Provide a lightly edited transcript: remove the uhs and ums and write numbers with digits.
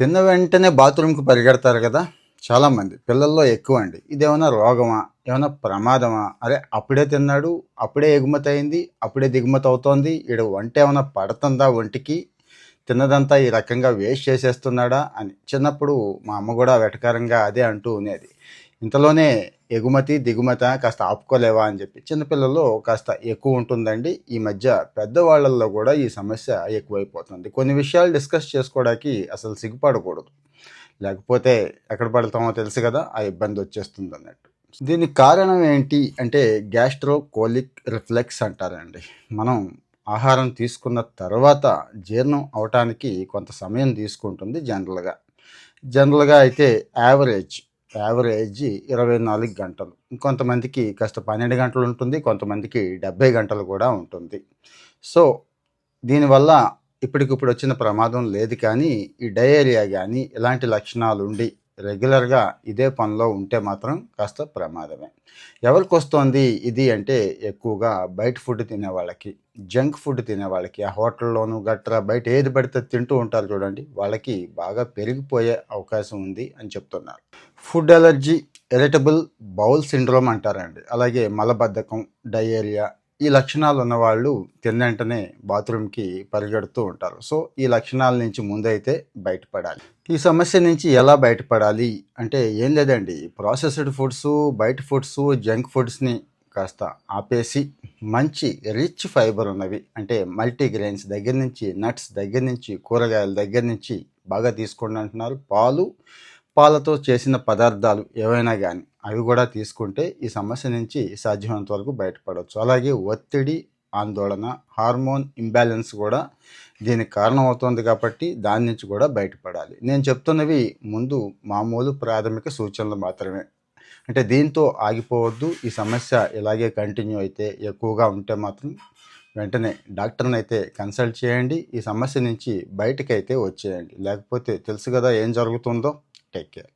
తిన్న వెంటనే బాత్రూమ్‌కి పరిగెడతారు కదా! చాలామంది. పిల్లల్లో ఎక్కువండి. ఇదేమన్నా రోగమా? ఏమన్నా ప్రమాదమా? అరే! అప్పుడే తిన్నాడు, అప్పుడే ఎగుమతయింది, అప్పుడే దిగుమతవుతోంది. ఈడ వంటేమన్నా పడతందా ఒంటికి? తిన్నదంతా ఈ రకంగా వేస్ట్ చేసేస్తున్నాడా అని. చిన్నప్పుడు మా అమ్మ గూడా వెటకారంగా అదే అంటూ ఉండేది. ఇంతలోనే ఎగుమతి, దిగుమత కాస్త ఆపుకోలేవా అని చెప్పి. చిన్నపిల్లల్లో కాస్త ఎక్కువ ఉంటుందండి. ఈ మధ్య పెద్దవాళ్ళల్లో కూడా ఈ సమస్య ఎక్కువైపోతుంది. కొన్ని విషయాలు డిస్కస్ చేసుకోవడానికి అసలు సిగ్గుపడకూడదు. లేకపోతే ఎక్కడ పడతామో తెలుసు కదా! ఆ ఇబ్బంది వచ్చేస్తుందన్నట్టు. దీనికి కారణం ఏంటి అంటే గ్యాస్ట్రోకోలిక్ రిఫ్లెక్స్ అంటారండి. మనం ఆహారం తీసుకున్న తర్వాత జీర్ణం అవటానికి కొంత సమయం తీసుకుంటుంది జనరల్‌గా. జనరల్‌గా అయితే యావరేజ్ 24 గంటలు. కొంతమందికి కాస్త 12 గంటలు ఉంటుంది. కొంతమందికి 70 గంటలు కూడా ఉంటుంది. సో, దీనివల్ల ఇప్పటికిప్పుడు వచ్చిన ప్రమాదం లేదు కానీ, ఈ డయేరియా గానీ ఇలాంటి లక్షణాలుండి రెగ్యులర్‌గా ఇదే పనిలో ఉంటే మాత్రం కాస్త ప్రమాదమే. ఎవరికొస్తోంది ఇది అంటే ఎక్కువగా బయట ఫుడ్ తినేవాళ్ళకి, జంక్ ఫుడ్ తినేవాళ్ళకి, ఆ హోటల్‌లోను గట్రా బయట ఏది పడితే అది తింటూ ఉంటారు చూడండి, వాళ్ళకి బాగా పెరిగిపోయే అవకాశం ఉంది అని చెప్తున్నారు. Food allergy, irritable bowel syndrome అంటారండి. అలాగే మలబద్ధకం, డయేరియా ఈ లక్షణాలు ఉన్నవాళ్ళు తిన్నంటనే బాత్రూమ్‌కి పరిగెడుతూ ఉంటారు. సో, ఈ లక్షణాల నుంచి ముందైతే బయటపడాలి. ఈ సమస్య నుంచి ఎలా బయటపడాలి అంటే ఏం లేదండి. ప్రాసెస్డ్ ఫుడ్సు, బయట ఫుడ్సు, జంక్ ఫుడ్స్‌ని కాస్త ఆపేసి మంచి రిచ్ ఫైబర్ ఉన్నవి అంటే మల్టీగ్రెయిన్స్ దగ్గర నుంచి, నట్స్ దగ్గర నుంచి, కూరగాయల దగ్గర నుంచి బాగా తీసుకోండి అంటున్నారు. పాలతో చేసిన పదార్థాలు ఏవైనా కానీ అవి కూడా తీసుకుంటే ఈ సమస్య నుంచి సాధ్యమైనంత వరకు బయటపడవచ్చు. అలాగే ఒత్తిడి, ఆందోళన, హార్మోన్ ఇంబ్యాలెన్స్ కూడా దీనికి కారణం అవుతుంది కాబట్టి దాని నుంచి కూడా బయటపడాలి. నేను చెప్తున్నవి ముందు మామూలు ప్రాథమిక సూచనలు మాత్రమే. అంటే దీంతో ఆగిపోవద్దు. ఈ సమస్య ఇలాగే కంటిన్యూ అయితే ఎక్కువగా ఉంటే మాత్రం వెంటనే డాక్టర్ని అయితే కన్సల్ట్ చేయండి. ఈ సమస్య నుంచి బయటకైతే వచ్చేయండి. లేకపోతే తెలుసు కదా ఏం జరుగుతుందో. Take care.